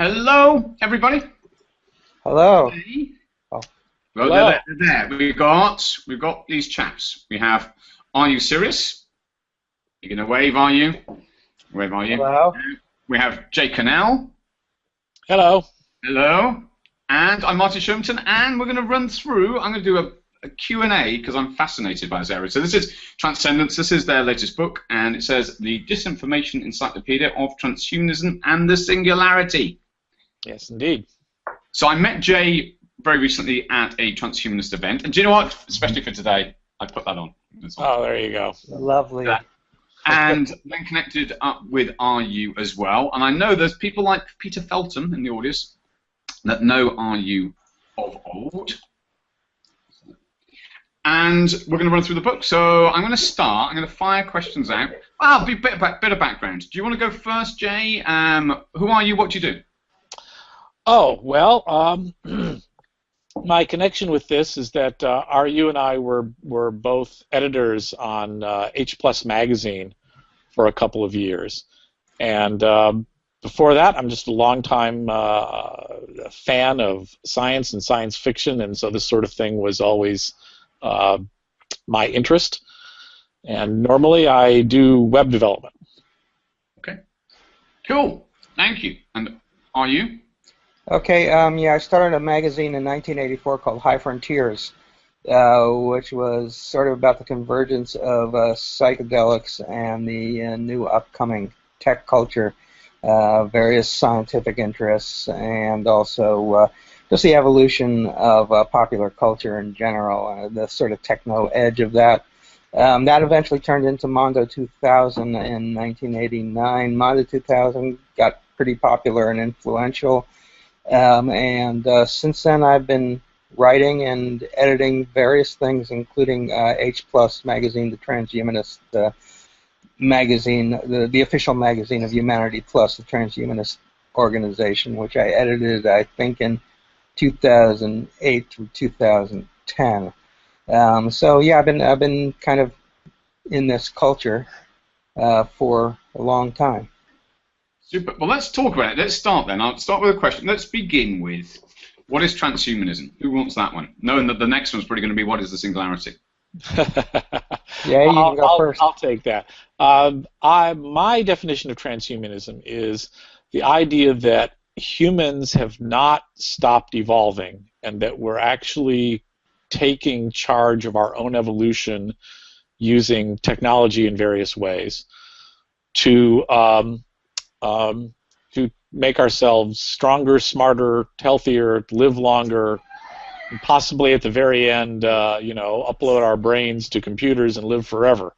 Hello, everybody. Hello. Hey. Oh. Well, Hello. they're there. We've got these chaps. We have r.u.sirius. You're gonna wave, are you? Wave, are you? Hello. We have Jay Cornell. Hello. Hello. And I'm Martin Shumton, and we're going to run through. I'm going to do a Q&A because I'm fascinated by this area. So this is Transcendence. This is their latest book, and it says the Disinformation Encyclopedia of Transhumanism and the Singularity. Yes, indeed. So I met Jay very recently at a transhumanist event, and do you know what? Especially for today, I put that on. Oh, there you go. Lovely. And then connected up with RU as well. And I know there's people like Peter Feltham in the audience that know RU of old. And we're going to run through the book. So I'm going to start. I'm going to fire questions out. Well, a bit of background. Do you want to go first, Jay? Who are you? What do you do? Oh, well, my connection with this is that RU and I were both editors on H Plus magazine for a couple of years. And before that, I'm just a longtime fan of science and science fiction, and so this sort of thing was always my interest. And normally I do web development. Okay. Cool. Thank you. And are you? Okay. Yeah, I started a magazine in 1984 called High Frontiers, which was sort of about the convergence of psychedelics and the new upcoming tech culture, various scientific interests, and also just the evolution of popular culture in general, the sort of techno edge of that. That eventually turned into Mondo 2000 in 1989. Mondo 2000 got pretty popular and influential, and since then I've been writing and editing various things, including H Plus magazine, the Transhumanist magazine, the official magazine of Humanity Plus, the Transhumanist organization, which I edited, I think, in 2008 through 2010. So yeah, I've been kind of in this culture for a long time. Super. Well, let's talk about it. Let's start then. I'll start with a question. Let's begin with, what is transhumanism? Who wants that one? Knowing that the next one's probably going to be, what is the singularity? Yeah, you can go first. I'll take that. My definition of transhumanism is the idea that humans have not stopped evolving and that we're actually taking charge of our own evolution using technology in various ways to make ourselves stronger, smarter, healthier, live longer, and possibly at the very end, upload our brains to computers and live forever.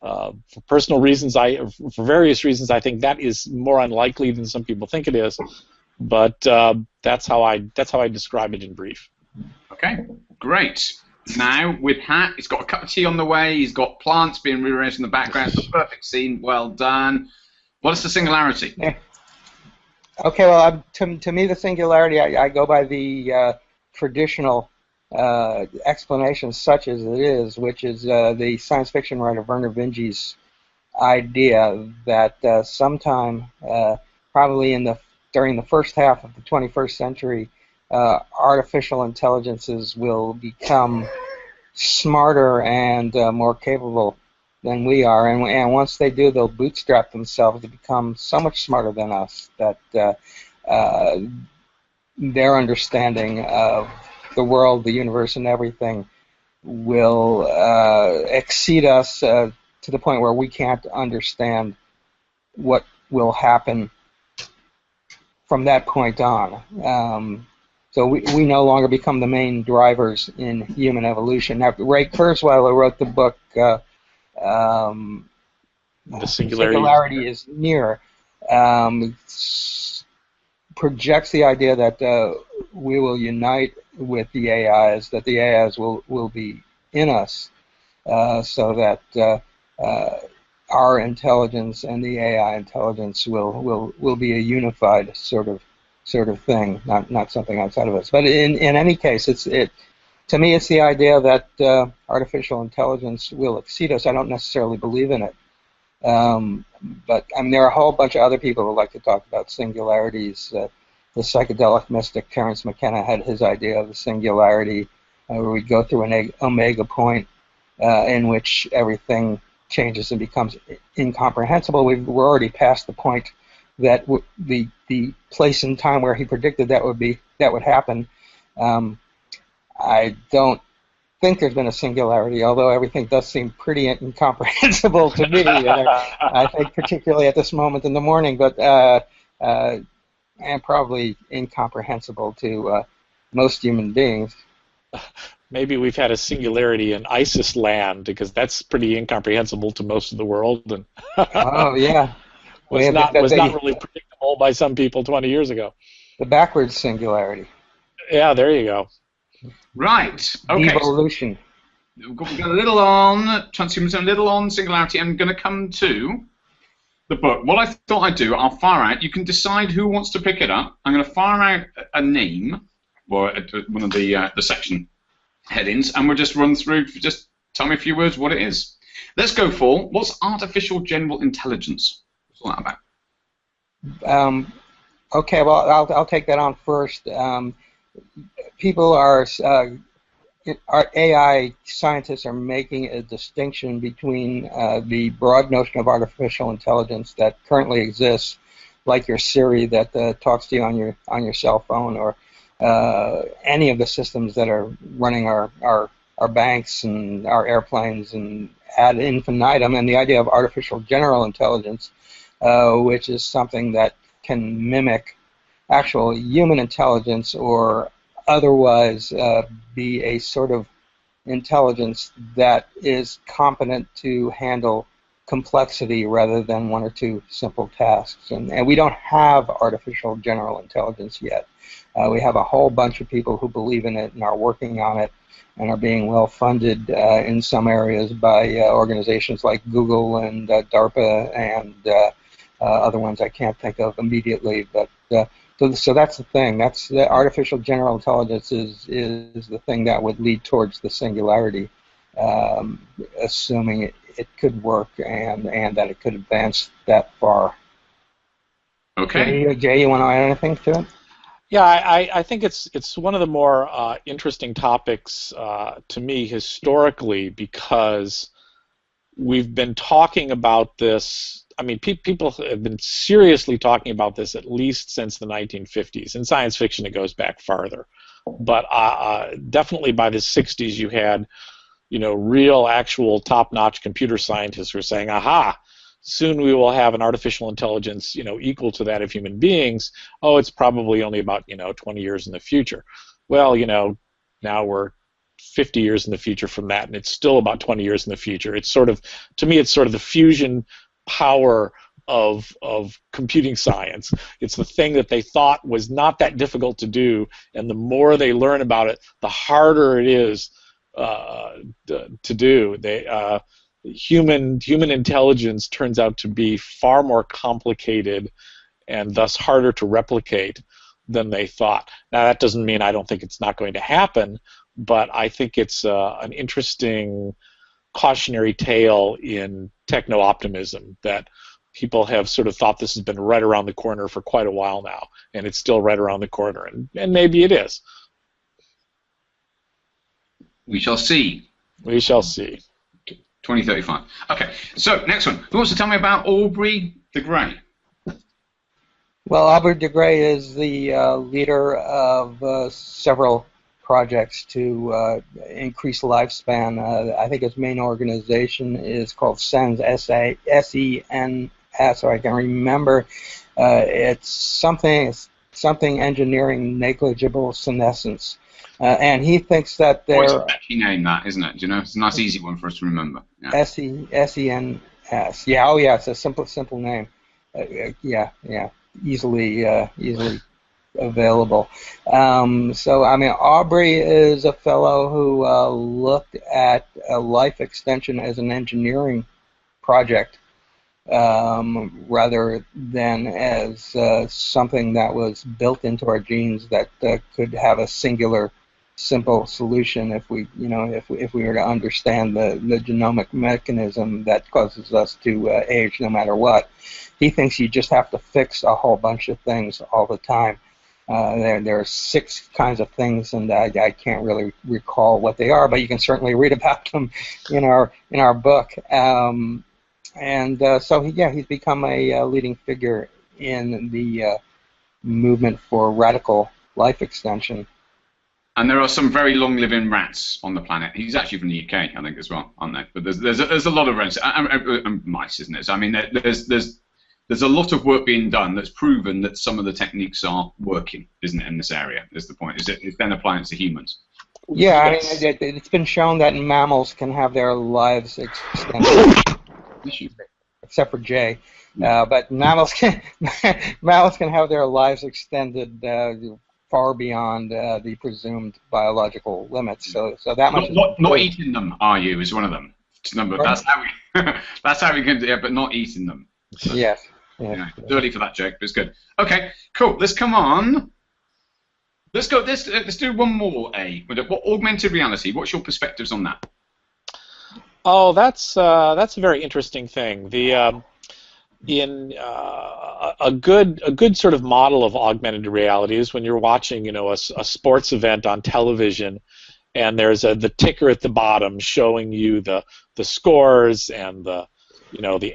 For personal reasons, for various reasons, I think that is more unlikely than some people think it is. But that's how I describe it in brief. Okay, great. Now with Hat, he's got a cup of tea on the way. He's got plants being rearranged in the background. It's a perfect scene. Well done. What is the singularity? Yeah. Okay, well, to me, the singularity, I go by the traditional explanation, such as it is, which is the science fiction writer Vernor Vinge's idea that sometime, probably during the first half of the 21st century, artificial intelligences will become smarter and more capable than we are, and once they do, they'll bootstrap themselves to become so much smarter than us that their understanding of the world, the universe, and everything will exceed us to the point where we can't understand what will happen from that point on. So we no longer become the main drivers in human evolution. Now, Ray Kurzweil, who wrote the book The Singularity is Near, projects the idea that we will unite with the AIs, that the AIs will be in us, so that our intelligence and the AI intelligence will be a unified sort of thing, not something outside of us. But in any case, to me, it's the idea that artificial intelligence will exceed us. I don't necessarily believe in it. But I mean, there are a whole bunch of other people who like to talk about singularities. the psychedelic mystic Terence McKenna had his idea of the singularity, where we go through an omega point in which everything changes and becomes incomprehensible. We're already past the point that the place and time where he predicted that would happen. I don't think there's been a singularity, although everything does seem pretty incomprehensible to me. I think particularly at this moment in the morning, but and probably incomprehensible to most human beings. Maybe we've had a singularity in ISIS land, because that's pretty incomprehensible to most of the world, and oh yeah, was not really predictable by some people 20 years ago. The backwards singularity. Yeah, there you go. Right. Okay. Evolution. We've got a little on transhumanism, a little on singularity. I'm going to come to the book. What I thought I'd do, I'll fire out. You can decide who wants to pick it up. I'm going to fire out a name, or one of the section headings, and we'll just run through. Just tell me a few words what it is. Let's go for what's artificial general intelligence. What's all that about? Okay, well, I'll take that on first. People our AI scientists are making a distinction between the broad notion of artificial intelligence that currently exists, like your Siri that talks to you on your cell phone, or any of the systems that are running our banks and our airplanes and ad infinitum, and the idea of artificial general intelligence, which is something that can mimic actual human intelligence or otherwise be a sort of intelligence that is competent to handle complexity rather than one or two simple tasks. And we don't have artificial general intelligence yet. We have a whole bunch of people who believe in it and are working on it and are being well funded in some areas by organizations like Google and DARPA and other ones I can't think of immediately. But so that's the thing. That's the artificial general intelligence is the thing that would lead towards the singularity, assuming it could work and that it could advance that far. Okay. Jay, you want to add anything to it? Yeah, I think it's one of the more interesting topics to me historically, because we've been talking about this. I mean, people have been seriously talking about this at least since the 1950s. In science fiction, it goes back farther. But definitely by the 60s, you had, real, actual, top-notch computer scientists who were saying, aha, soon we will have an artificial intelligence, equal to that of human beings. Oh, it's probably only about, 20 years in the future. Well, now we're 50 years in the future from that, and it's still about 20 years in the future. It's sort of, to me, it's sort of the fusion power of computing science. It's the thing that they thought was not that difficult to do, and the more they learn about it, the harder it is to do. Human intelligence turns out to be far more complicated and thus harder to replicate than they thought. Now, that doesn't mean I don't think it's not going to happen, but I think it's an interesting cautionary tale in techno-optimism that people have sort of thought this has been right around the corner for quite a while now, and it's still right around the corner, and maybe it is. We shall see. We shall see. 2035. Okay, so next one. Who wants to tell me about Aubrey DeGrey? Well, Aubrey DeGrey is the leader of several projects to increase lifespan. I think its main organization is called SENS, S-E-N-S, so I can remember. It's something engineering negligible senescence. And he thinks that there... It's a catchy name, that, isn't it? Do you know? It's a nice, easy one for us to remember. Yeah. S-E-N-S. Yeah, oh yeah, it's a simple name. Yeah, easily available. So, I mean, Aubrey is a fellow who looked at life extension as an engineering project rather than as something that was built into our genes that could have a singular, simple solution if we were to understand the genomic mechanism that causes us to age no matter what. He thinks you just have to fix a whole bunch of things all the time. There are 6 kinds of things, and I can't really recall what they are, but you can certainly read about them in our book. So he's become a leading figure in the movement for radical life extension. And there are some very long-living rats on the planet. He's actually from the UK, I think, as well, aren't there? But there's a lot of rats and mice, isn't there? So, I mean, there's a lot of work being done that's proven that some of the techniques are working, isn't it? In this area, is the point. It's then applying it to humans. Yeah, yes. I mean, it's been shown that mammals can have their lives extended, except for Jay. But mammals can have their lives extended far beyond the presumed biological limits. So that much. Not eating them, r.u. is one of them. That's how we can do it, but not eating them. So, yes. It's early for that joke, but it's good. Okay, cool. Let's come on. Let's go. Let's do one more. What augmented reality? What's your perspectives on that? Oh, that's a very interesting thing. A good sort of model of augmented reality is when you're watching, a sports event on television, and there's the ticker at the bottom showing you the scores and the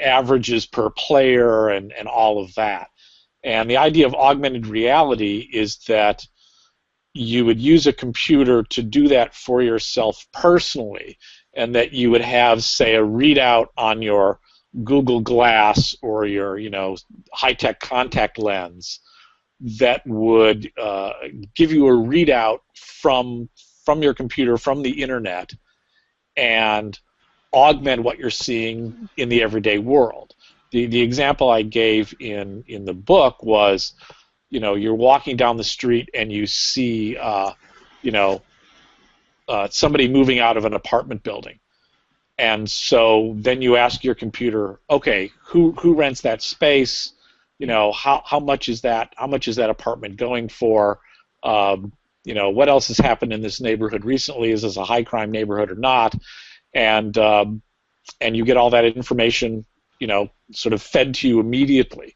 averages per player and all of that. And the idea of augmented reality is that you would use a computer to do that for yourself personally, and that you would have, say, a readout on your Google Glass or your, high-tech contact lens that would give you a readout from your computer, from the internet, and augment what you're seeing in the everyday world. The example I gave in the book was, you're walking down the street and you see, somebody moving out of an apartment building. And so then you ask your computer, okay, who rents that space? How much is that? How much is that apartment going for? What else has happened in this neighborhood recently? Is this a high crime neighborhood or not? And you get all that information, sort of fed to you immediately.